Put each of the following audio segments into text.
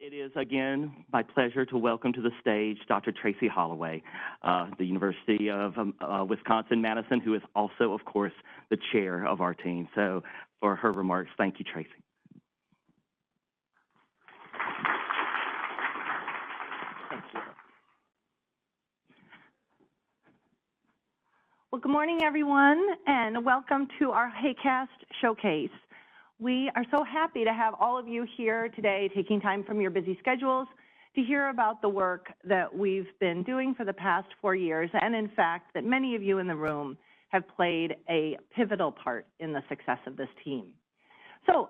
It is, again, my pleasure to welcome to the stage Dr. Tracey Holloway, the University of Wisconsin-Madison, who is also, of course, the chair of our team. So for her remarks, thank you, Tracey. Thank you. Well, good morning, everyone, and welcome to our HAQAST Showcase. We are so happy to have all of you here today, taking time from your busy schedules to hear about the work that we've been doing for the past 4 years, and in fact, that many of you in the room have played a pivotal part in the success of this team. So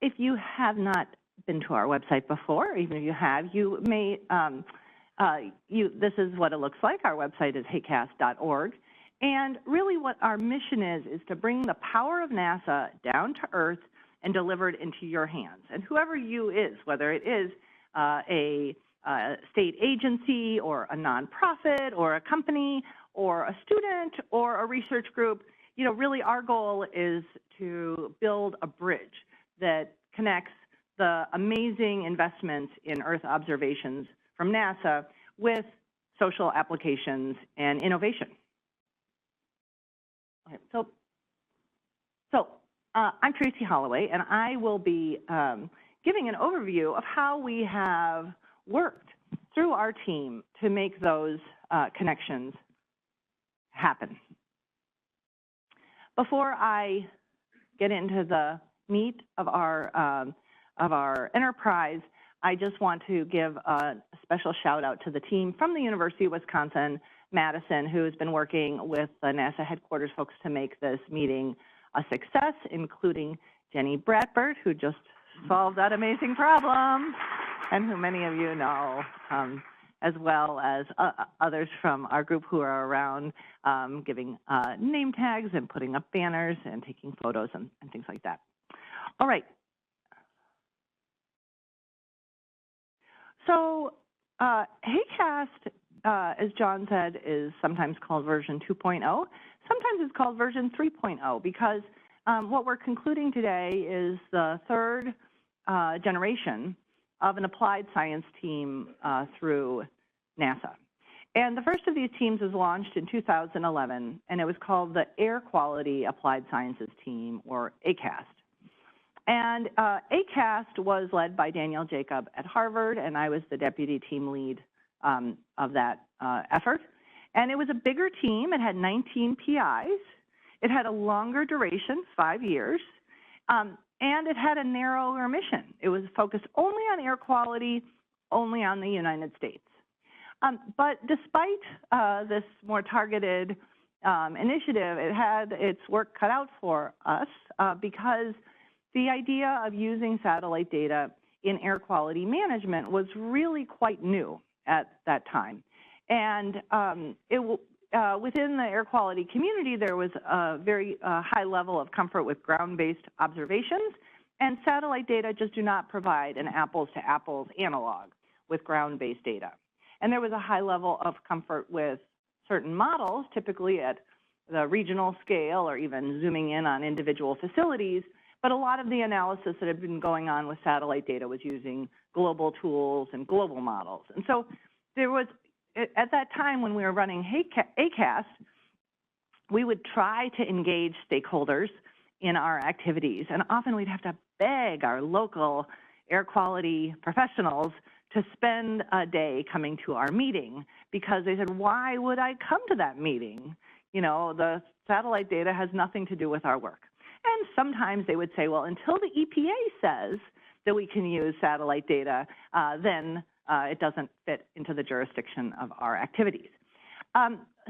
if you have not been to our website before, even if you have, you may, this is what it looks like. Our website is haqast.org. And really what our mission is to bring the power of NASA down to Earth and deliver it into your hands. And whoever you is, whether it is a state agency or a nonprofit or a company or a student or a research group, you know, really our goal is to build a bridge that connects the amazing investments in Earth observations from NASA with social applications and innovation. Okay, so I'm Tracey Holloway, and I will be giving an overview of how we have worked through our team to make those connections happen. Before I get into the meat of our enterprise, I just want to give a special shout out to the team from the University of Wisconsin-Madison, who has been working with the NASA headquarters folks to make this meeting a success, including Jenny Bradford, who just solved that amazing problem, and who many of you know, as well as others from our group who are around giving name tags and putting up banners and taking photos and things like that. All right. So HAQAST, as John said, is sometimes called version 2.0. Sometimes it's called version 3.0 because what we're concluding today is the third generation of an applied science team through NASA. And the first of these teams was launched in 2011, and it was called the Air Quality Applied Sciences Team, or HAQAST. And HAQAST was led by Danielle Jacob at Harvard, and I was the deputy team lead of that effort. And it was a bigger team. It had 19 PIs. It had a longer duration, 5 years, and it had a narrower mission. It was focused only on air quality, only on the United States. But despite this more targeted initiative, it had its work cut out for us because the idea of using satellite data in air quality management was really quite new at that time. And within the air quality community, there was a very high level of comfort with ground-based observations, and satellite data just do not provide an apples-to-apples analog with ground-based data. And there was a high level of comfort with certain models, typically at the regional scale or even zooming in on individual facilities. But a lot of the analysis that had been going on with satellite data was using global tools and global models. And so there was, at that time when we were running HAQAST, we would try to engage stakeholders in our activities. And often we'd have to beg our local air quality professionals to spend a day coming to our meeting because they said, why would I come to that meeting? You know, the satellite data has nothing to do with our work. And sometimes they would say, well, until the EPA says that we can use satellite data, then it doesn't fit into the jurisdiction of our activities.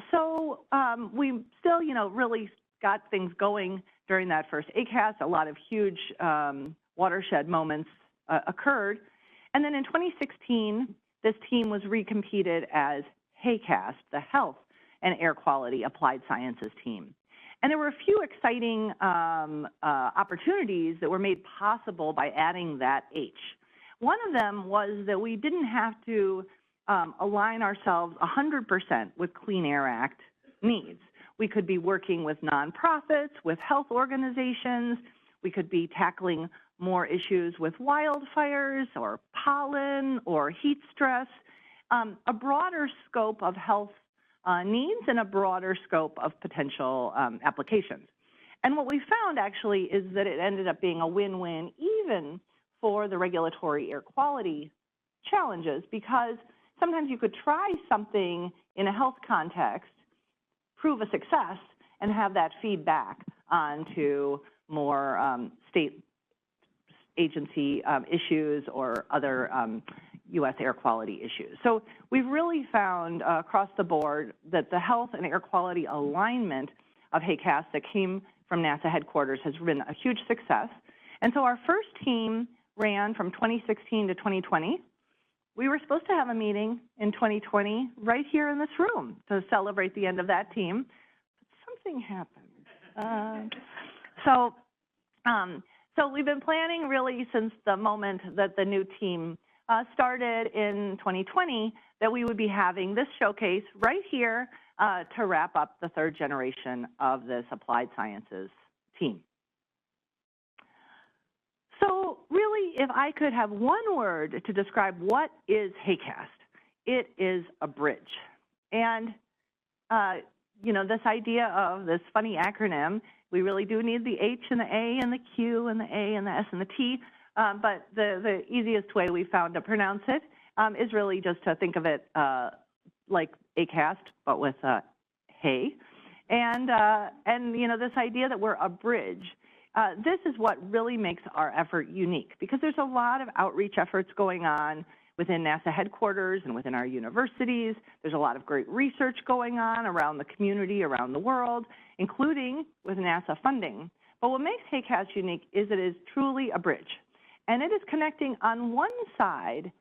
So we still, you know, really got things going during that first HAQAST. A lot of huge watershed moments occurred. And then in 2016, this team was recompeted as HAQAST, the Health and Air Quality Applied Sciences team. And there were a few exciting opportunities that were made possible by adding that H. One of them was that we didn't have to align ourselves 100% with Clean Air Act needs. We could be working with nonprofits, with health organizations. We could be tackling more issues with wildfires or pollen or heat stress, a broader scope of health needs and a broader scope of potential applications. And what we found actually is that it ended up being a win-win even for the regulatory air quality challenges, because sometimes you could try something in a health context, prove a success, and have that feedback onto more state agency issues or other U.S. air quality issues. So we've really found across the board that the health and air quality alignment of HAQAST that came from NASA headquarters has been a huge success. And so our first team ran from 2016 to 2020. We were supposed to have a meeting in 2020 right here in this room to celebrate the end of that team, but something happened. So we've been planning really since the moment that the new team started in 2020 that we would be having this showcase right here to wrap up the third generation of this applied sciences team. So really, if I could have one word to describe what is HAQAST, it is a bridge. And, you know, this idea of this funny acronym, we really do need the H and the A and the Q and the A and the S and the T, but the easiest way we found to pronounce it is really just to think of it like HAQAST, but with hay. And you know, this idea that we're a bridge. This is what really makes our effort unique, because there's a lot of outreach efforts going on within NASA headquarters and within our universities. There's a lot of great research going on around the community, around the world, including with NASA funding. But what makes HAQAST unique is it is truly a bridge. And it is connecting on one side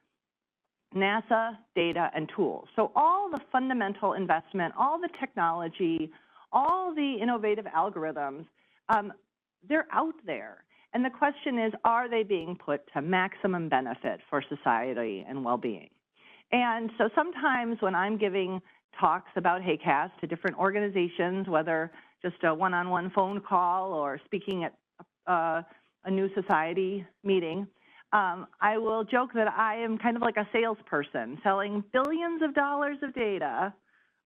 NASA data and tools. So all the fundamental investment, all the technology, all the innovative algorithms, they're out there. And the question is, are they being put to maximum benefit for society and well-being? And so sometimes when I'm giving talks about HAQAST to different organizations, whether just a one-on-one phone call or speaking at a new society meeting, I will joke that I am kind of like a salesperson selling billions of dollars of data,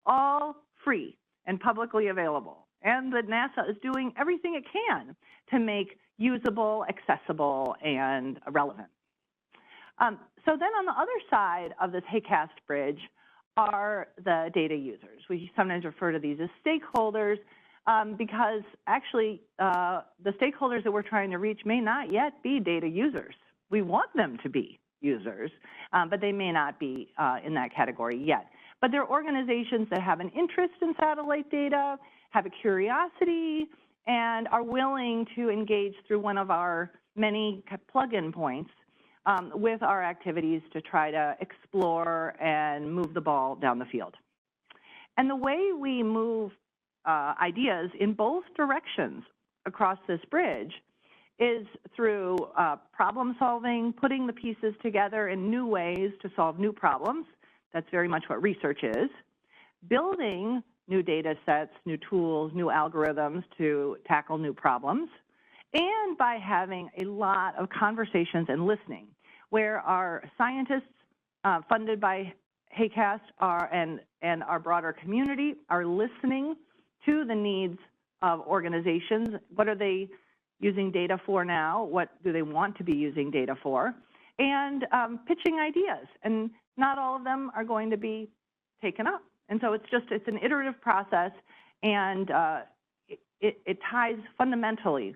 all free and publicly available, and that NASA is doing everything it can to make usable, accessible, and relevant. So then on the other side of this HAQAST bridge are the data users. We sometimes refer to these as stakeholders because actually the stakeholders that we're trying to reach may not yet be data users. We want them to be users, but they may not be in that category yet. But they're organizations that have an interest in satellite data, have a curiosity, and are willing to engage through one of our many plug-in points with our activities to try to explore and move the ball down the field. And the way we move ideas in both directions across this bridge is through problem solving, putting the pieces together in new ways to solve new problems. That's very much what research is. Building new data sets, new tools, new algorithms to tackle new problems, and by having a lot of conversations and listening, where our scientists funded by HAQAST and our broader community are listening to the needs of organizations. What are they using data for now? What do they want to be using data for? And pitching ideas. And not all of them are going to be taken up. And so it's an iterative process, and it ties fundamentally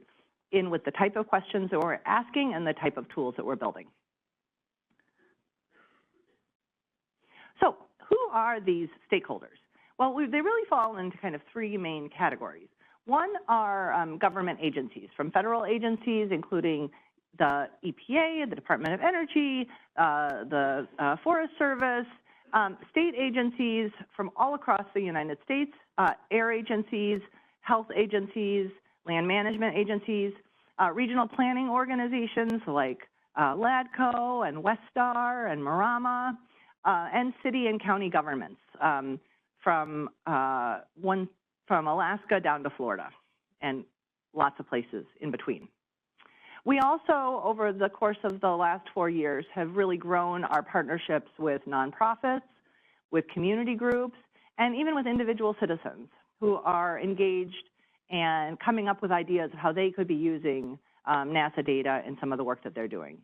in with the type of questions that we're asking and the type of tools that we're building. So who are these stakeholders? Well, they really fall into kind of three main categories. One are government agencies, from federal agencies, including the EPA, the Department of Energy, the Forest Service, state agencies from all across the United States, air agencies, health agencies, land management agencies, regional planning organizations like LADCO and Westar and Marama, and city and county governments from Alaska down to Florida and lots of places in between. We also, over the course of the last 4 years, have really grown our partnerships with nonprofits, with community groups, and even with individual citizens who are engaged and coming up with ideas of how they could be using NASA data in some of the work that they're doing.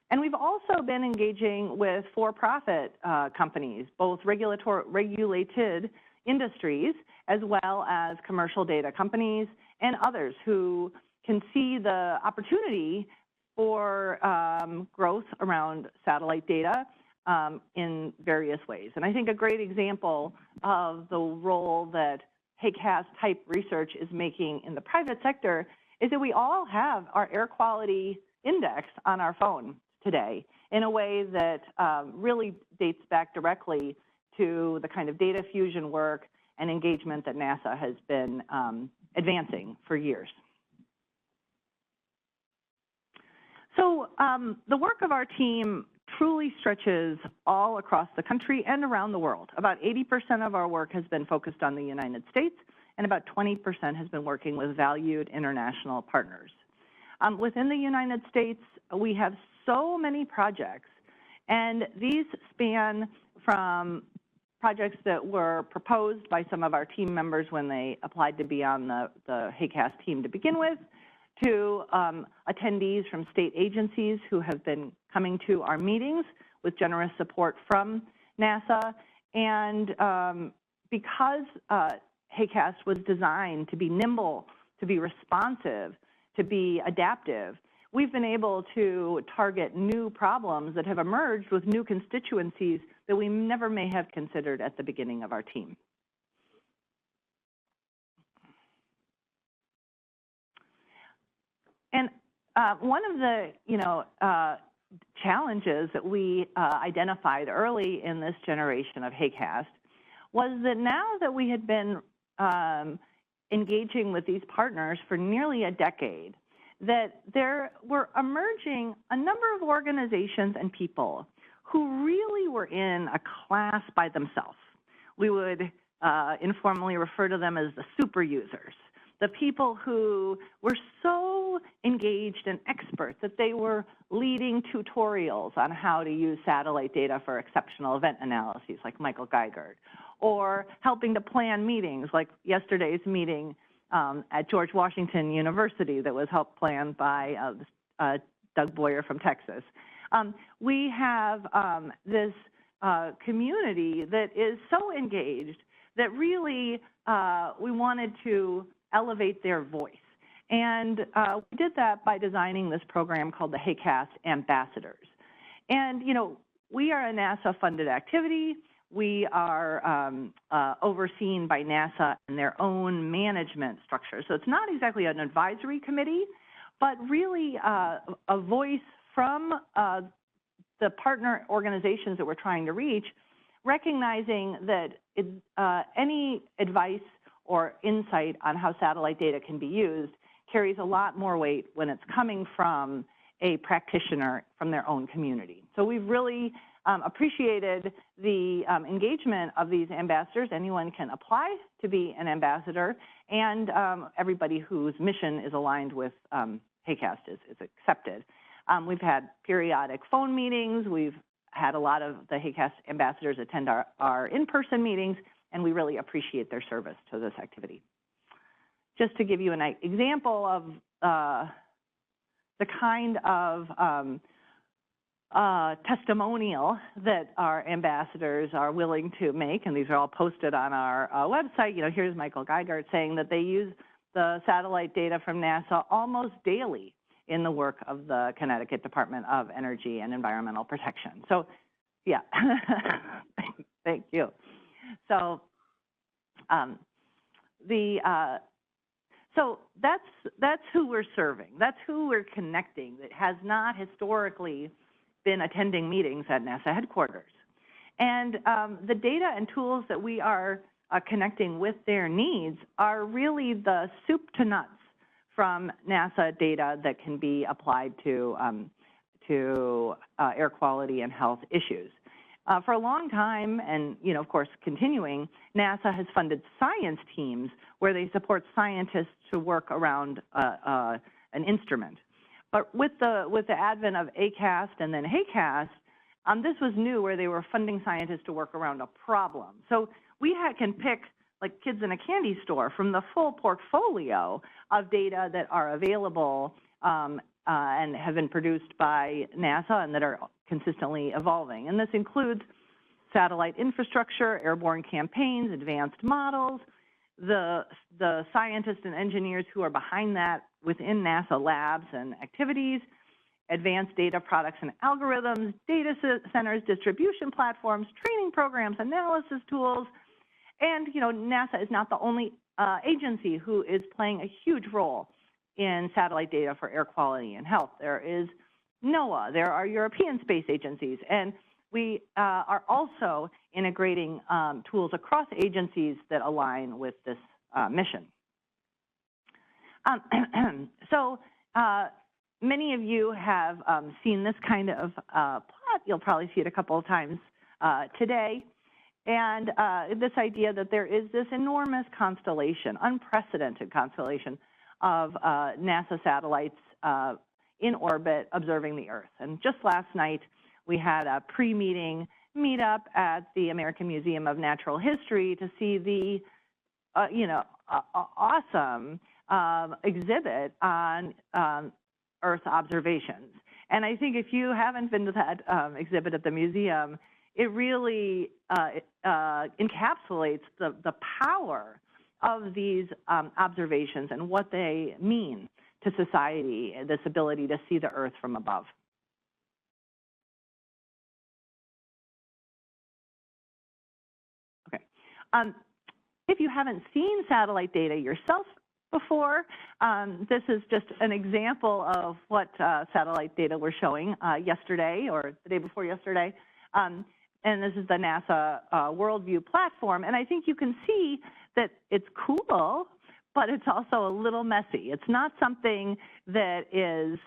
And we've also been engaging with for-profit companies, both regulated industries as well as commercial data companies and others who can see the opportunity for growth around satellite data in various ways. And I think a great example of the role that HAQAST type research is making in the private sector is that we all have our air quality index on our phone today in a way that really dates back directly to the kind of data fusion work and engagement that NASA has been advancing for years. So the work of our team truly stretches all across the country and around the world. About 80% of our work has been focused on the United States, and about 20% has been working with valued international partners. Within the United States, we have so many projects, and these span from projects that were proposed by some of our team members when they applied to be on the HAQAST team to begin with, to attendees from state agencies who have been coming to our meetings with generous support from NASA. And because HAQAST was designed to be nimble, to be responsive, to be adaptive, we've been able to target new problems that have emerged with new constituencies that we never may have considered at the beginning of our team. And one of the challenges that we identified early in this generation of HAQAST was that now that we had been engaging with these partners for nearly a decade, that there were emerging a number of organizations and people who really were in a class by themselves. We would informally refer to them as the super users, the people who were so engaged and expert that they were leading tutorials on how to use satellite data for exceptional event analyses, like Michael Geigert, or helping to plan meetings, like yesterday's meeting at George Washington University that was helped planned by Doug Boyer from Texas. We have this community that is so engaged that really we wanted to elevate their voice. And we did that by designing this program called the HAQAST Ambassadors. And, we are a NASA-funded activity. We are overseen by NASA and their own management structure. So it's not exactly an advisory committee, but really a voice from the partner organizations that we're trying to reach, recognizing that any advice or insight on how satellite data can be used carries a lot more weight when it's coming from a practitioner from their own community. So we've really appreciated the engagement of these ambassadors. Anyone can apply to be an ambassador, and everybody whose mission is aligned with HAQAST is accepted. We've had periodic phone meetings. We've had a lot of the HAQAST ambassadors attend our in-person meetings, and we really appreciate their service to this activity. Just to give you an example of the kind of testimonial that our ambassadors are willing to make, and these are all posted on our website. Here's Michael Geigert saying that they use the satellite data from NASA almost daily in the work of the Connecticut Department of Energy and Environmental Protection. So, yeah, thank you. So, so that's who we're serving. That's who we're connecting. That has not historically been attending meetings at NASA headquarters. And the data and tools that we are connecting with their needs are really the soup to nuts from NASA data that can be applied to air quality and health issues. For a long time, and of course continuing, NASA has funded science teams where they support scientists to work around an instrument. But with the advent of HAQAST and then HAQAST, this was new, where they were funding scientists to work around a problem. So we can pick, like kids in a candy store, from the full portfolio of data that are available and have been produced by NASA and that are consistently evolving. And this includes satellite infrastructure, airborne campaigns, advanced models, the scientists and engineers who are behind that within NASA labs and activities, advanced data products and algorithms, data centers, distribution platforms, training programs, analysis tools. And, you know, NASA is not the only agency who is playing a huge role in satellite data for air quality and health. There is NOAA, there are European space agencies, and we are also integrating tools across agencies that align with this mission. So many of you have seen this kind of plot. You'll probably see it a couple of times today. And this idea that there is this enormous constellation, unprecedented constellation of NASA satellites in orbit observing the Earth. And just last night, we had a pre-meeting meetup at the American Museum of Natural History to see the, awesome exhibit on Earth observations. And I think if you haven't been to that exhibit at the museum, it really encapsulates the power of these observations and what they mean to society, this ability to see the Earth from above. Okay. If you haven't seen satellite data yourself before, this is just an example of what satellite data we're showing yesterday or the day before yesterday. And this is the NASA Worldview platform. And I think you can see that it's cool, but it's also a little messy. It's not something that is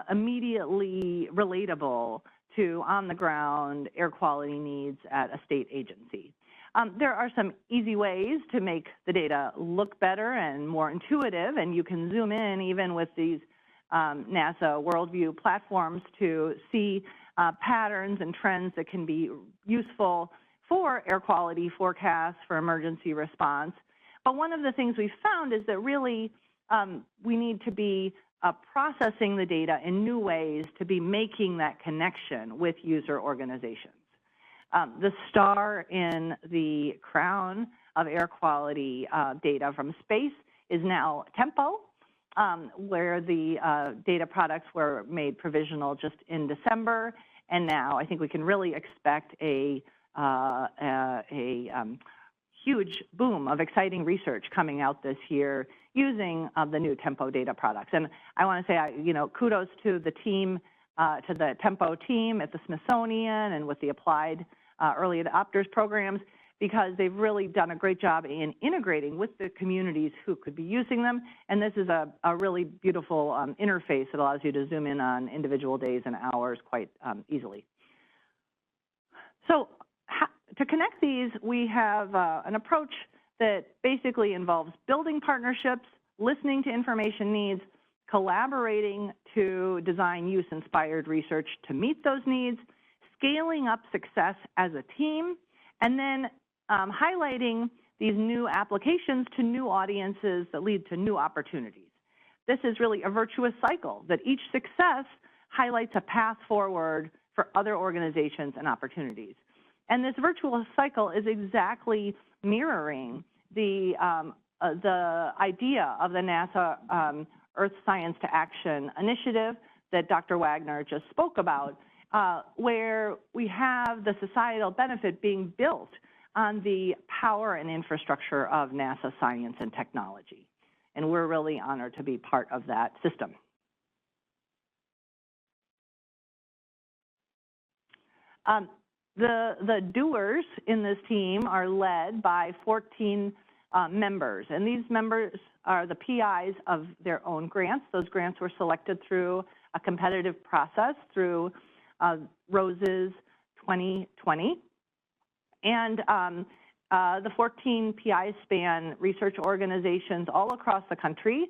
immediately relatable to on-the-ground air quality needs at a state agency. There are some easy ways to make the data look better and more intuitive, and you can zoom in even with these NASA Worldview platforms to see patterns and trends that can be useful for air quality forecasts, for emergency response. But one of the things we've found is that really we need to be processing the data in new ways to be making that connection with user organizations. The star in the crown of air quality data from space is now Tempo, where the data products were made provisional just in December, and now I think we can really expect a huge boom of exciting research coming out this year using the new Tempo data products. And I want to say, kudos to the team, to the Tempo team at the Smithsonian and with the Applied Early Adopters programs, because they've really done a great job in integrating with the communities who could be using them. And this is a really beautiful interface that allows you to zoom in on individual days and hours quite easily. So to connect these, we have an approach that basically involves building partnerships, listening to information needs, collaborating to design use-inspired research to meet those needs, scaling up success as a team, and then highlighting these new applications to new audiences that lead to new opportunities. This is really a virtuous cycle that each success highlights a path forward for other organizations and opportunities. And this virtuous cycle is exactly mirroring the idea of the NASA Earth Science to Action initiative that Dr. Wagner just spoke about, where we have the societal benefit being built on the power and infrastructure of NASA science and technology. And we're really honored to be part of that system. The doers in this team are led by 14 members, and these members are the PIs of their own grants. Those grants were selected through a competitive process through ROSES 2020. And the 14 PIs span research organizations all across the country,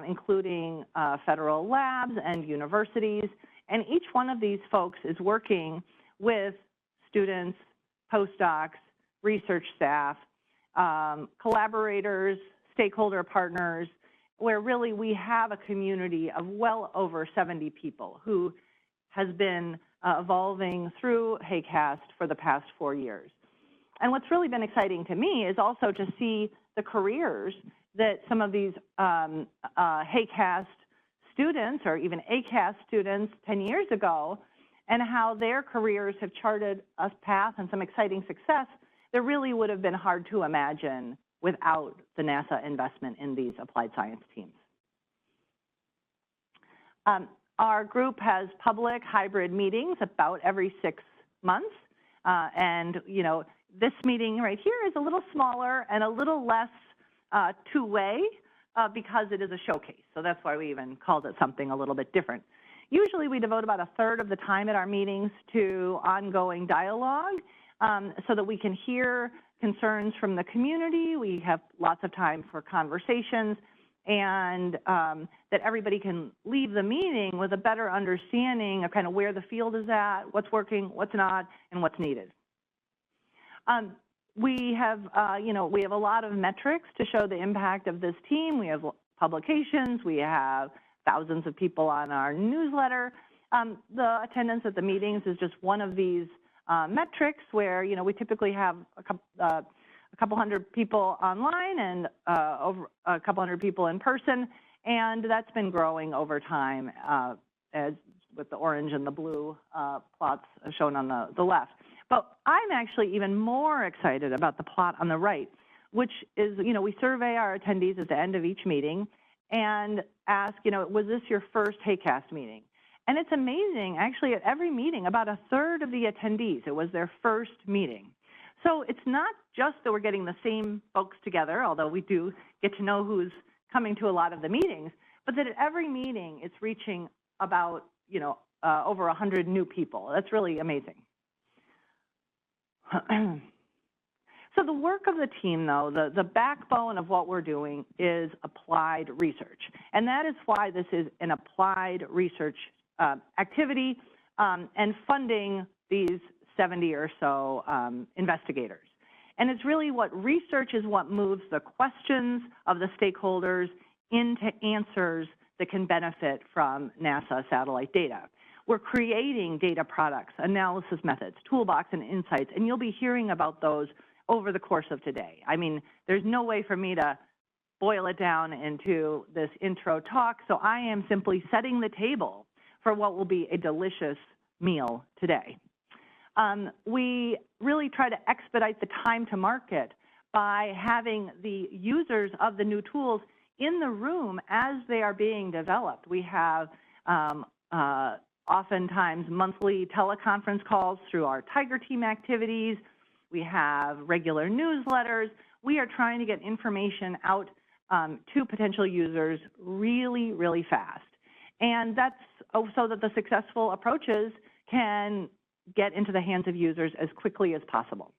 including federal labs and universities. And each one of these folks is working with students, postdocs, research staff, collaborators, stakeholder partners, where really we have a community of well over 70 people who has been evolving through HAQAST for the past 4 years. And what's really been exciting to me is also to see the careers that some of these HAQAST students or even ACAST students 10 years ago, and how their careers have charted a path and some exciting success that really would have been hard to imagine without the NASA investment in these applied science teams. Our group has public hybrid meetings about every 6 months. And, you know, this meeting right here is a little smaller and a little less two-way because it is a showcase. So that's why we even called it something a little bit different. Usually we devote about 1/3 of the time at our meetings to ongoing dialogue so that we can hear concerns from the community. We have lots of time for conversations, and that everybody can leave the meeting with a better understanding of kind of where the field is at, what's working, what's not, and what's needed. We have, we have a lot of metrics to show the impact of this team. We have publications. We have thousands of people on our newsletter. The attendance at the meetings is just one of these metrics where, you know, we typically have a couple hundred people online and over a couple hundred people in person, and that's been growing over time as with the orange and the blue plots shown on the left. But I'm actually even more excited about the plot on the right, which is, you know, we survey our attendees at the end of each meeting and ask, you know, was this your first HAQAST meeting? And it's amazing, actually, at every meeting, about 1/3 of the attendees, it was their first meeting. So it's not just that we're getting the same folks together, although we do get to know who's coming to a lot of the meetings, but that at every meeting it's reaching about, you know, over 100 new people. That's really amazing. So the work of the team, though, the backbone of what we're doing is applied research. And that is why this is an applied research activity and funding these 70 or so investigators. And it's really what research is what moves the questions of the stakeholders into answers that can benefit from NASA satellite data. We're creating data products, analysis methods, toolbox, and insights, and you'll be hearing about those over the course of today. I mean, there's no way for me to boil it down into this intro talk, so I am simply setting the table for what will be a delicious meal today. We really try to expedite the time to market by having the users of the new tools in the room as they are being developed. We have oftentimes monthly teleconference calls through our Tiger Team activities. We have regular newsletters. We are trying to get information out to potential users really, really fast. And that's so that the successful approaches can get into the hands of users as quickly as possible.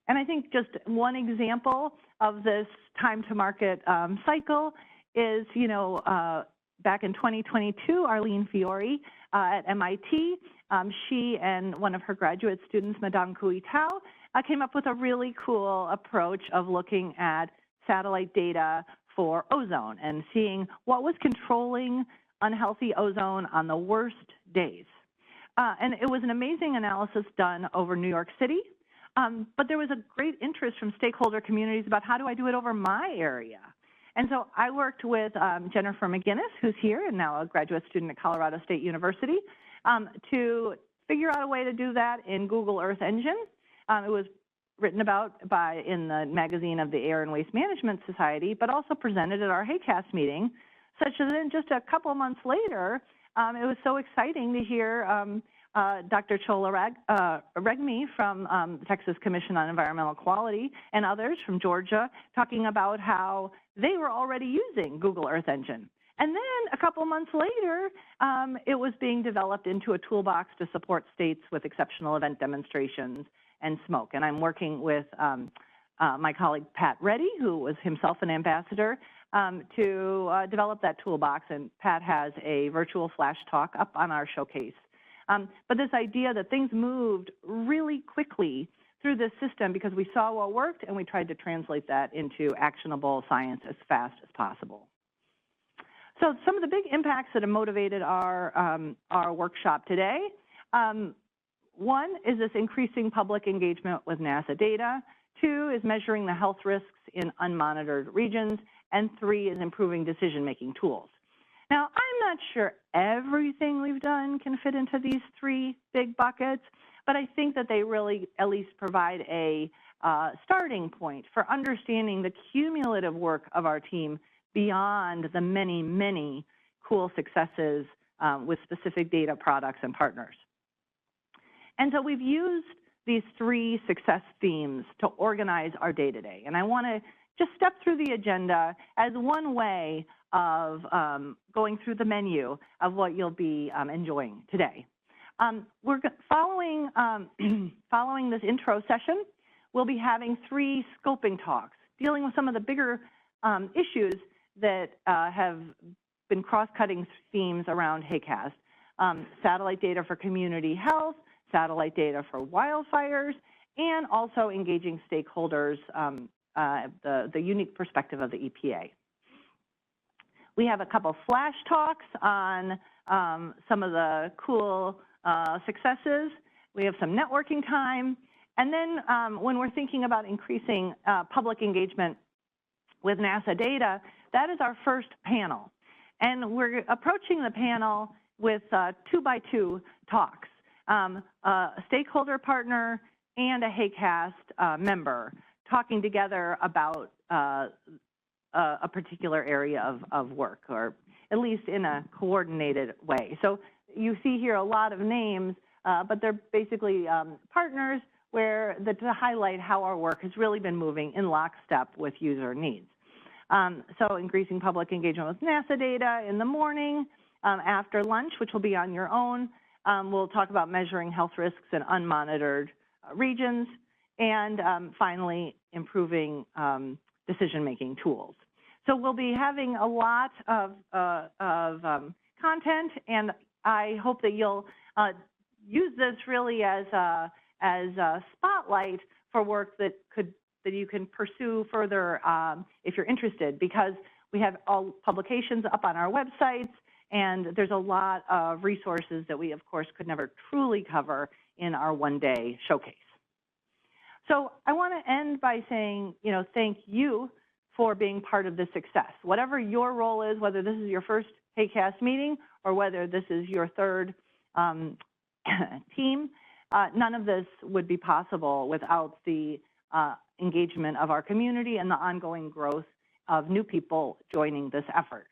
And I think just one example of this time to market cycle is, you know, back in 2022, Arlene Fiore at MIT, she and one of her graduate students, Madame Kui Tao, came up with a really cool approach of looking at satellite data for ozone and seeing what was controlling unhealthy ozone on the worst days. And it was an amazing analysis done over New York City, but there was a great interest from stakeholder communities about how do I do it over my area. And so I worked with Jennifer McGinnis, who's here and now a graduate student at Colorado State University, to figure out a way to do that in Google Earth Engine. It was written about in the magazine of the Air and Waste Management Society, but also presented at our HAQAST meeting, such that then just a couple of months later, it was so exciting to hear Dr. Chola Regmi from the Texas Commission on Environmental Quality and others from Georgia talking about how they were already using Google Earth Engine. And then a couple of months later, it was being developed into a toolbox to support states with exceptional event demonstrations and smoke. And I'm working with my colleague Pat Reddy, who was himself an ambassador, to develop that toolbox, and Pat has a virtual flash talk up on our showcase. But this idea that things moved really quickly through this system because we saw what worked and we tried to translate that into actionable science as fast as possible. So some of the big impacts that have motivated our workshop today, one is this increasing public engagement with NASA data. 2 is measuring the health risks in unmonitored regions. And 3 is improving decision-making tools. Now, I'm not sure everything we've done can fit into these 3 big buckets, but I think that they really at least provide a starting point for understanding the cumulative work of our team beyond the many, many cool successes with specific data products and partners. And so we've used these 3 success themes to organize our day-to-day. And I want to just step through the agenda as one way of going through the menu of what you'll be enjoying today. We're following this intro session, we'll be having 3 scoping talks dealing with some of the bigger issues that have been cross-cutting themes around HAQAST. Satellite data for community health, satellite data for wildfires, and also engaging stakeholders, the unique perspective of the EPA. We have a couple flash talks on some of the cool successes. We have some networking time. And then when we're thinking about increasing public engagement with NASA data, that is our first panel. And we're approaching the panel with 2x2 talks, a stakeholder partner and a HAQAST member talking together about a particular area of work, or at least in a coordinated way. So you see here a lot of names, but they're basically partners where to highlight how our work has really been moving in lockstep with user needs. So increasing public engagement with NASA data in the morning. After lunch, which will be on your own, we'll talk about measuring health risks in unmonitored regions, and finally, improving decision-making tools. So we'll be having a lot of content, and I hope that you'll use this really as a spotlight for work that you can pursue further if you're interested, because we have all publications up on our websites, and there's a lot of resources that we, of course, could never truly cover in our one-day showcase. So I want to end by saying, thank you for being part of this success. Whatever your role is, whether this is your first HAQAST meeting or whether this is your third team, none of this would be possible without the engagement of our community and the ongoing growth of new people joining this effort.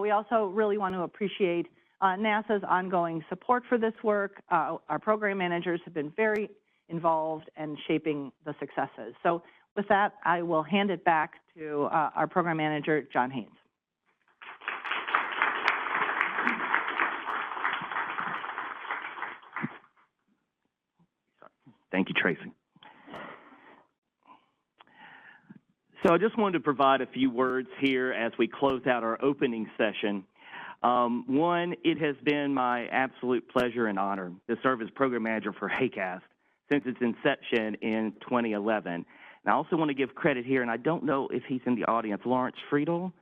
We also really want to appreciate NASA's ongoing support for this work. Our program managers have been very involved in shaping the successes. So with that, I will hand it back to our program manager, John Haynes. Thank you, Tracey. So I just wanted to provide a few words here as we close out our opening session. One, it has been my absolute pleasure and honor to serve as program manager for HAQAST since its inception in 2011. And I also want to give credit here, and I don't know if he's in the audience, Lawrence Friedel.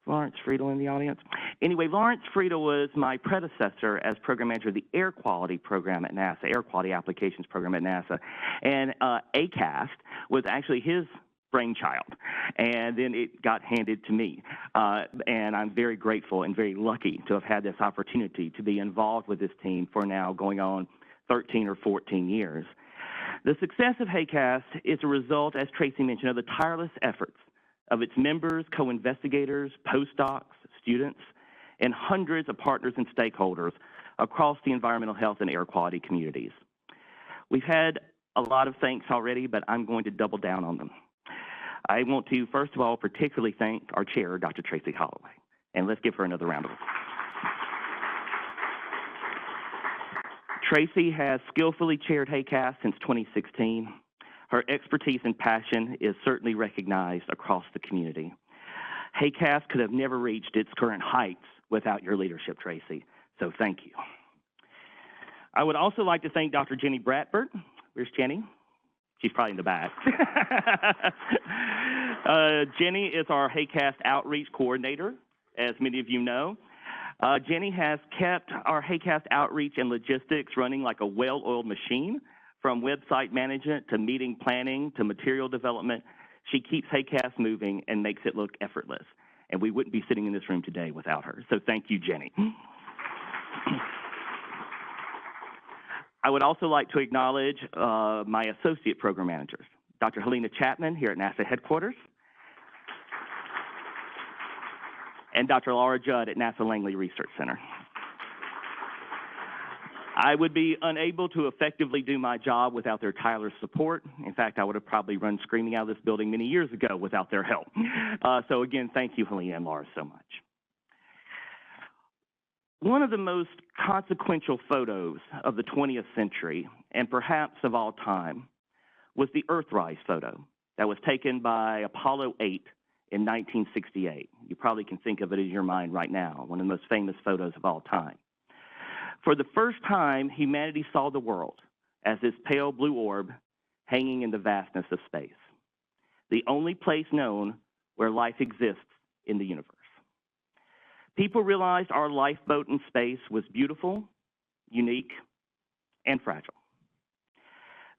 Lawrence Friedel in the audience? Anyway, Lawrence Friedel was my predecessor as program manager of the Air Quality Program at NASA, Air Quality Applications Program at NASA. And HAQAST was actually his brainchild, and then it got handed to me. And I'm very grateful and very lucky to have had this opportunity to be involved with this team for now going on 13 or 14 years. The success of HAQAST is a result, as Tracey mentioned, of the tireless efforts of its members, co-investigators, postdocs, students, and hundreds of partners and stakeholders across the environmental health and air quality communities. We've had a lot of thanks already, but I'm going to double down on them. I want to, first of all, particularly thank our chair, Dr. Tracey Holloway, and let's give her another round of applause. Tracey has skillfully chaired HAQAST since 2016. Her expertise and passion is certainly recognized across the community. HAQAST could have never reached its current heights without your leadership, Tracey. So thank you. I would also like to thank Dr. Jenny Bradford. Where's Jenny? She's probably in the back. Jenny is our HAQAST outreach coordinator, as many of you know. Jenny has kept our HAQAST outreach and logistics running like a well-oiled machine, from website management to meeting planning to material development. She keeps HAQAST moving and makes it look effortless. And we wouldn't be sitting in this room today without her. So thank you, Jenny. I would also like to acknowledge my associate program managers, Dr. Helena Chapman here at NASA headquarters, and Dr. Laura Judd at NASA Langley Research Center. I would be unable to effectively do my job without their tireless support. In fact, I would have probably run screaming out of this building many years ago without their help. So again, thank you, Helena and Laura, so much. One of the most consequential photos of the 20th century, and perhaps of all time, was the Earthrise photo that was taken by Apollo 8 in 1968. You probably can think of it in your mind right now, one of the most famous photos of all time. For the first time, humanity saw the world as this pale blue orb hanging in the vastness of space, the only place known where life exists in the universe. People realized our lifeboat in space was beautiful, unique, and fragile.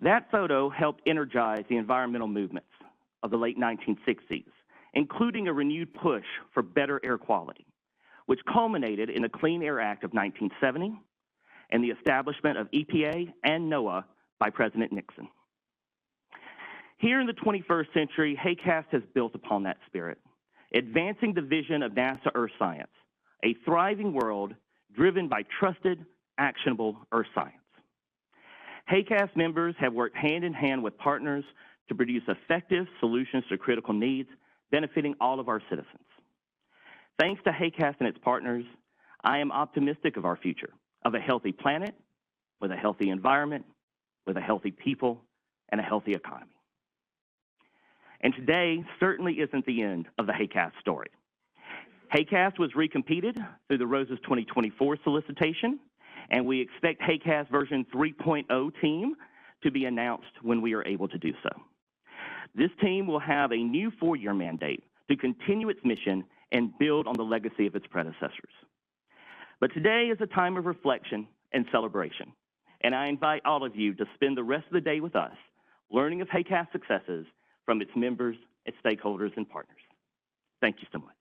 That photo helped energize the environmental movements of the late 1960s, including a renewed push for better air quality, which culminated in the Clean Air Act of 1970 and the establishment of EPA and NOAA by President Nixon. Here in the 21st century, HAQAST has built upon that spirit, advancing the vision of NASA Earth Science, a thriving world driven by trusted, actionable Earth science. HAQAST members have worked hand in hand with partners to produce effective solutions to critical needs, benefiting all of our citizens. Thanks to HAQAST and its partners, I am optimistic of our future, of a healthy planet, with a healthy environment, with a healthy people, and a healthy economy. And today certainly isn't the end of the HAQAST story. HAQAST was recompeted through the ROSES 2024 solicitation, and we expect HAQAST version 3.0 team to be announced when we are able to do so. This team will have a new 4-year mandate to continue its mission and build on the legacy of its predecessors. But today is a time of reflection and celebration, and I invite all of you to spend the rest of the day with us, learning of HAQAST successes from its members, its stakeholders, and partners. Thank you so much.